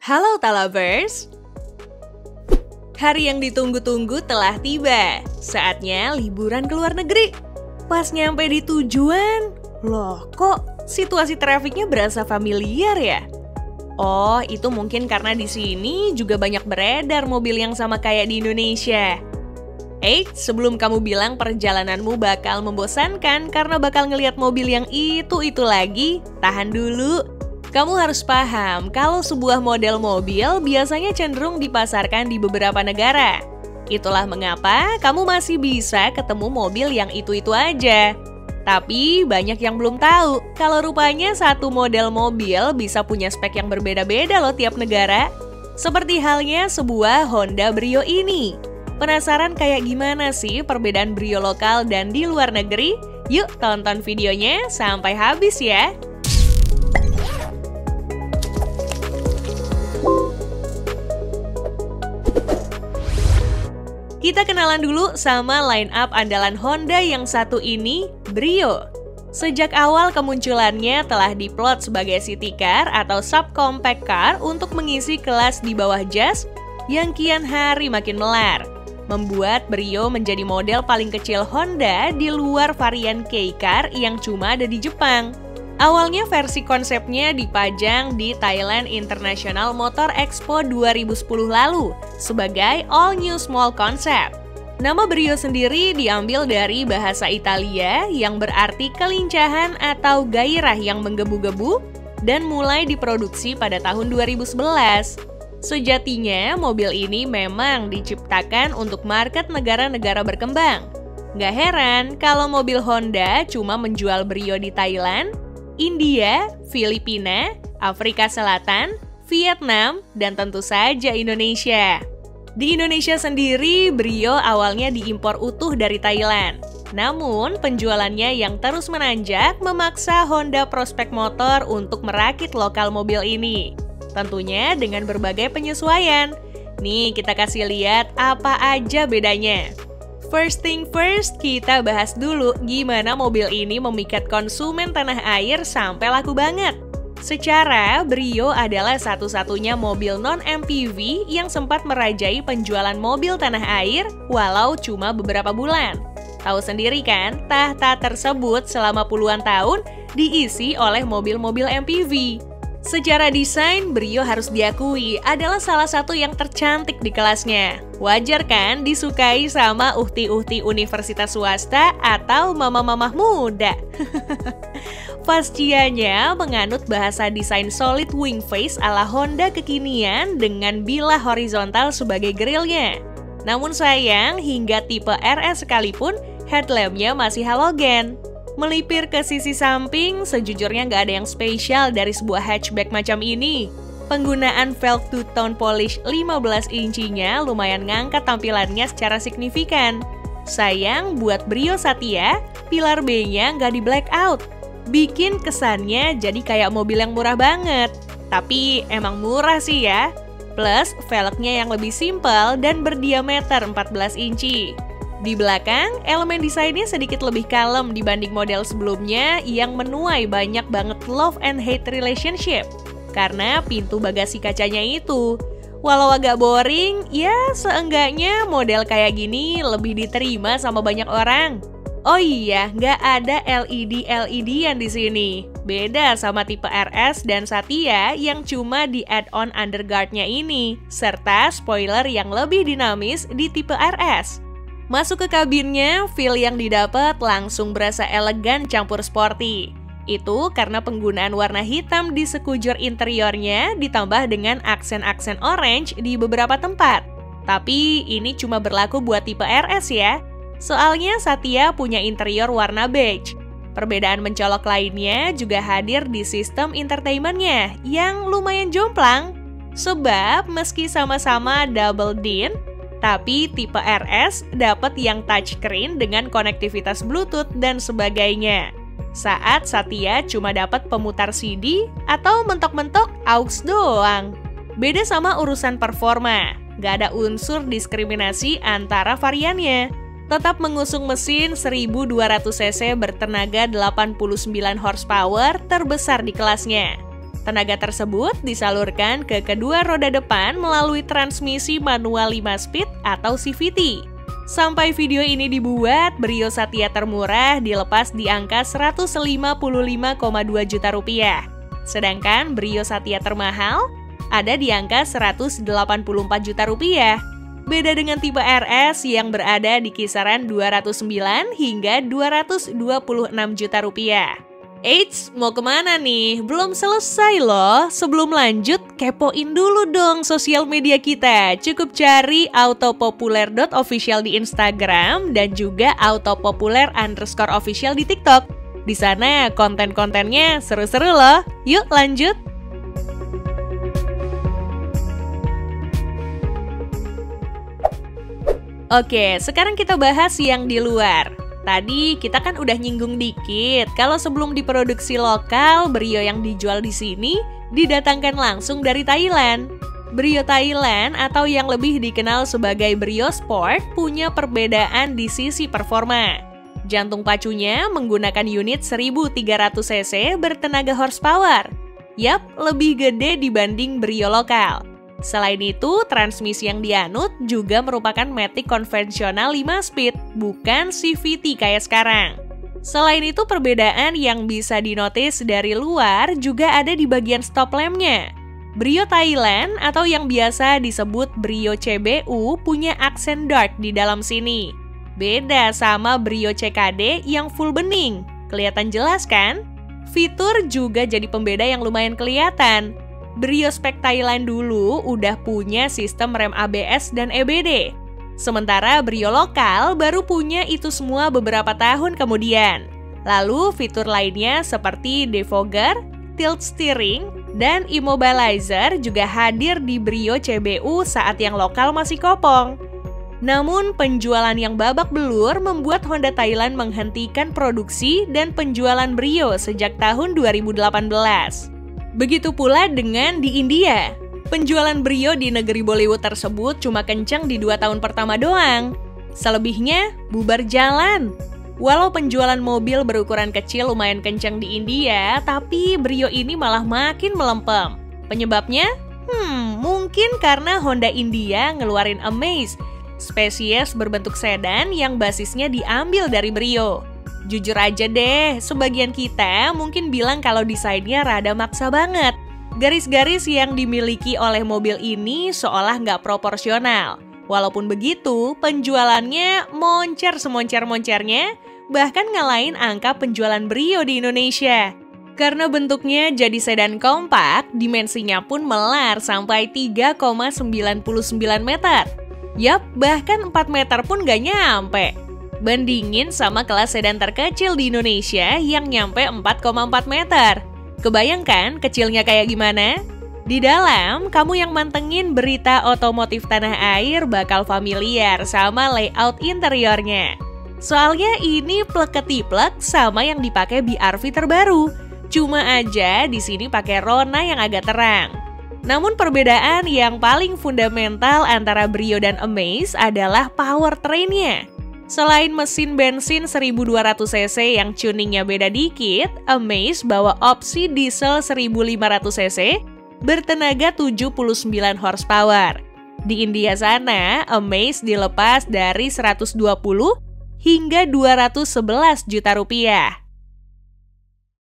Halo Talabers! Hari yang ditunggu-tunggu telah tiba. Saatnya liburan ke luar negeri. Pas nyampe di tujuan, loh kok situasi trafiknya berasa familiar ya? Oh, itu mungkin karena di sini juga banyak beredar mobil yang sama kayak di Indonesia. Sebelum kamu bilang perjalananmu bakal membosankan karena bakal ngelihat mobil yang itu lagi, tahan dulu. Kamu harus paham kalau sebuah model mobil biasanya cenderung dipasarkan di beberapa negara. Itulah mengapa kamu masih bisa ketemu mobil yang itu aja. Tapi banyak yang belum tahu kalau rupanya satu model mobil bisa punya spek yang berbeda-beda loh tiap negara. Seperti halnya sebuah Honda Brio ini. Penasaran kayak gimana sih perbedaan Brio lokal dan di luar negeri? Yuk tonton videonya sampai habis ya! Kita kenalan dulu sama line up andalan Honda yang satu ini, Brio. Sejak awal kemunculannya telah diplot sebagai city car atau subcompact car untuk mengisi kelas di bawah Jazz yang kian hari makin melar. Membuat Brio menjadi model paling kecil Honda di luar varian K-Car yang cuma ada di Jepang. Awalnya versi konsepnya dipajang di Thailand International Motor Expo 2010 lalu sebagai all new small concept. Nama Brio sendiri diambil dari bahasa Italia yang berarti kelincahan atau gairah yang menggebu-gebu dan mulai diproduksi pada tahun 2011. Sejatinya mobil ini memang diciptakan untuk market negara-negara berkembang. Gak heran kalau mobil Honda cuma menjual Brio di Thailand, India, Filipina, Afrika Selatan, Vietnam, dan tentu saja Indonesia. Di Indonesia sendiri, Brio awalnya diimpor utuh dari Thailand. Namun, penjualannya yang terus menanjak memaksa Honda Prospect Motor untuk merakit lokal mobil ini. Tentunya dengan berbagai penyesuaian. Nih, kita kasih lihat apa aja bedanya. First thing first, kita bahas dulu gimana mobil ini memikat konsumen tanah air sampai laku banget. Secara, Brio adalah satu-satunya mobil non-MPV yang sempat merajai penjualan mobil tanah air walau cuma beberapa bulan. Tahu sendiri kan, tahta tersebut selama puluhan tahun diisi oleh mobil-mobil MPV. Secara desain, Brio harus diakui adalah salah satu yang tercantik di kelasnya. Wajar kan disukai sama uhti-uhti universitas swasta atau mama-mamah muda? Fascianya menganut bahasa desain solid wing face ala Honda kekinian dengan bilah horizontal sebagai grillnya. Namun sayang, hingga tipe RS sekalipun, headlampnya masih halogen. Melipir ke sisi samping, sejujurnya nggak ada yang spesial dari sebuah hatchback macam ini. Penggunaan velg two-tone polish 15 incinya lumayan ngangkat tampilannya secara signifikan. Sayang, buat Brio Satya, pilar B-nya nggak di black out. Bikin kesannya jadi kayak mobil yang murah banget. Tapi emang murah sih ya. Plus, velgnya yang lebih simpel dan berdiameter 14 inci. Di belakang, elemen desainnya sedikit lebih kalem dibanding model sebelumnya yang menuai banyak banget love and hate relationship. Karena pintu bagasi kacanya itu. Walau agak boring, ya seenggaknya model kayak gini lebih diterima sama banyak orang. Oh iya, nggak ada LED-LED-an di sini. Beda sama tipe RS dan Satya yang cuma di add-on underguardnya ini, serta spoiler yang lebih dinamis di tipe RS. Masuk ke kabinnya, feel yang didapat langsung berasa elegan campur sporty. Itu karena penggunaan warna hitam di sekujur interiornya ditambah dengan aksen-aksen orange di beberapa tempat. Tapi ini cuma berlaku buat tipe RS ya. Soalnya Satya punya interior warna beige. Perbedaan mencolok lainnya juga hadir di sistem entertainmentnya yang lumayan jomplang. Sebab meski sama-sama double DIN, tapi tipe RS dapat yang touchscreen dengan konektivitas Bluetooth dan sebagainya. Saat Satya cuma dapat pemutar CD atau mentok-mentok aux doang. Beda sama urusan performa, gak ada unsur diskriminasi antara variannya. Tetap mengusung mesin 1200 cc bertenaga 89 horsepower terbesar di kelasnya. Tenaga tersebut disalurkan ke kedua roda depan melalui transmisi manual 5 speed atau CVT. Sampai video ini dibuat, Brio Satya termurah dilepas di angka 155,2 juta rupiah. Sedangkan Brio Satya termahal ada di angka 184 juta rupiah. Beda dengan tipe RS yang berada di kisaran 209 hingga 226 juta rupiah. Eits, mau kemana nih? Belum selesai loh. Sebelum lanjut, kepoin dulu dong sosial media kita. Cukup cari autopopuler.official di Instagram dan juga autopopuler_official di TikTok. Di sana konten-kontennya seru-seru loh. Yuk lanjut. Oke, sekarang kita bahas yang di luar. Tadi kita kan udah nyinggung dikit kalau sebelum diproduksi lokal, Brio yang dijual di sini didatangkan langsung dari Thailand. Brio Thailand atau yang lebih dikenal sebagai Brio Sport punya perbedaan di sisi performa. Jantung pacunya menggunakan unit 1300 cc bertenaga horsepower. Yap, lebih gede dibanding Brio lokal. Selain itu, transmisi yang dianut juga merupakan matic konvensional 5 speed, bukan CVT kayak sekarang. Selain itu, perbedaan yang bisa dinotis dari luar juga ada di bagian stop lampnya. Brio Thailand atau yang biasa disebut Brio CBU punya aksen dark di dalam sini. Beda sama Brio CKD yang full bening. Kelihatan jelas kan? Fitur juga jadi pembeda yang lumayan kelihatan. Brio spek Thailand dulu udah punya sistem rem ABS dan EBD. Sementara Brio lokal baru punya itu semua beberapa tahun kemudian. Lalu fitur lainnya seperti defogger, tilt steering, dan immobilizer juga hadir di Brio CBU saat yang lokal masih kopong. Namun penjualan yang babak belur membuat Honda Thailand menghentikan produksi dan penjualan Brio sejak tahun 2018. Begitu pula dengan di India. Penjualan Brio di negeri Bollywood tersebut cuma kencang di 2 tahun pertama doang. Selebihnya bubar jalan. Walau penjualan mobil berukuran kecil lumayan kencang di India, tapi Brio ini malah makin melempem. Penyebabnya? Mungkin karena Honda India ngeluarin Amaze, spesies berbentuk sedan yang basisnya diambil dari Brio. Jujur aja deh, sebagian kita mungkin bilang kalau desainnya rada maksa banget. Garis-garis yang dimiliki oleh mobil ini seolah nggak proporsional. Walaupun begitu, penjualannya moncer semoncer-moncernya, bahkan ngalahin angka penjualan Brio di Indonesia. Karena bentuknya jadi sedan kompak, dimensinya pun melar sampai 3,99 meter. Yap, bahkan 4 meter pun nggak nyampe. Bandingin sama kelas sedan terkecil di Indonesia yang nyampe 4,4 meter. Kebayangkan kecilnya kayak gimana? Di dalam, kamu yang mantengin berita otomotif tanah air bakal familiar sama layout interiornya. Soalnya ini plek-ketiplek sama yang dipakai BRV terbaru. Cuma aja di sini pakai rona yang agak terang. Namun perbedaan yang paling fundamental antara Brio dan Amaze adalah powertrainnya. Selain mesin bensin 1200 cc yang tuningnya beda dikit, Amaze bawa opsi diesel 1500 cc bertenaga 79 horsepower. Di India sana, Amaze dilepas dari 120 hingga 211 juta rupiah.